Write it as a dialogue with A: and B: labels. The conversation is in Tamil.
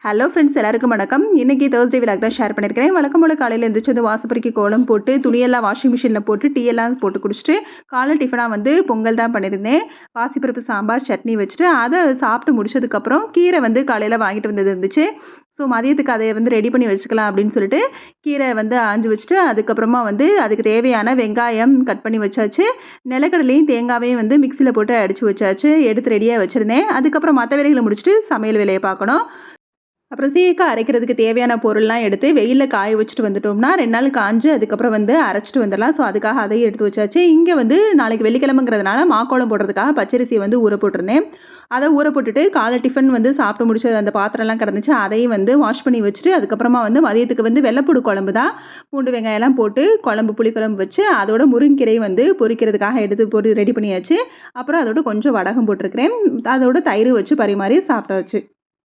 A: ஹலோ ஃப்ரெண்ட்ஸ், எல்லாருக்கும் வணக்கம். இன்றைக்கி தேர்ஸ்டே விலாக் தான் ஷேர் பண்ணியிருக்கிறேன். வழக்கம் போல் காலையில் எழுந்திரிச்சு வாசப்படிக்கு கோலம் போட்டு துணியெல்லாம் வாஷிங் மிஷினில் போட்டு டீ எல்லாம் போட்டு குடிச்சிட்டு காலை டிஃபனாக பொங்கல் தான் பண்ணியிருந்தேன். பாசிப்பருப்பு சாம்பார் சட்னி வச்சுட்டு அதை சாப்பிட்டு முடிச்சதுக்கப்புறம் கீரை காலையில் வாங்கிட்டு வந்தது இருந்துச்சு. ஸோ மதியத்துக்கு அதை ரெடி பண்ணி வச்சுக்கலாம் அப்படின்னு சொல்லிட்டு கீரை ஆஞ்சு வச்சுட்டு அதுக்கப்புறமா அதுக்கு தேவையான வெங்காயம் கட் பண்ணி வச்சாச்சு. நிலக்கடலையும் தேங்காவையும் மிக்சியில் போட்டு அடித்து வச்சாச்சு. எடுத்து ரெடியாக வச்சுருந்தேன். அதுக்கப்புறம் மற்ற வேலைகளை முடிச்சுட்டு சமையல் வேலையை பார்க்கணும். அப்புறம் சீக்காய் அரைக்கிறதுக்கு தேவையான பொருள்லாம் எடுத்து வெயிலில் காய வச்சுட்டு வந்துட்டோம்னா 2 நாள் காஞ்சு அதுக்கப்புறம் அரைச்சிட்டு வந்துடலாம். ஸோ அதுக்காக அதையும் எடுத்து வச்சாச்சு. இங்கே நாளைக்கு வெள்ளிக்கிழமைங்கிறதுனால மாக்கோளம் போடுறதுக்காக பச்சரிசியை ஊற போட்டிருந்தேன். அதை ஊற போட்டுட்டு காலை டிஃபன் சாப்பிட்டு முடிச்சது அந்த பாத்திரம்லாம் கிடந்துச்சு. அதையும் வாஷ் பண்ணி வச்சுட்டு அதுக்கப்புறமா மதியத்துக்கு வெள்ளைப்பூடு குழம்பு தான். பூண்டு வெங்காயம்லாம் போட்டு குழம்பு புளிக்குழம்பு வச்சு அதோட முருங்கீரை பொரிக்கிறதுக்காக எடுத்து ரெடி பண்ணியாச்சு. அப்புறம் அதோட கொஞ்சம் வடகம் போட்டிருக்கிறேன். அதோட தயிர் வச்சு பரிமாறி சாப்பிட்டாச்சு.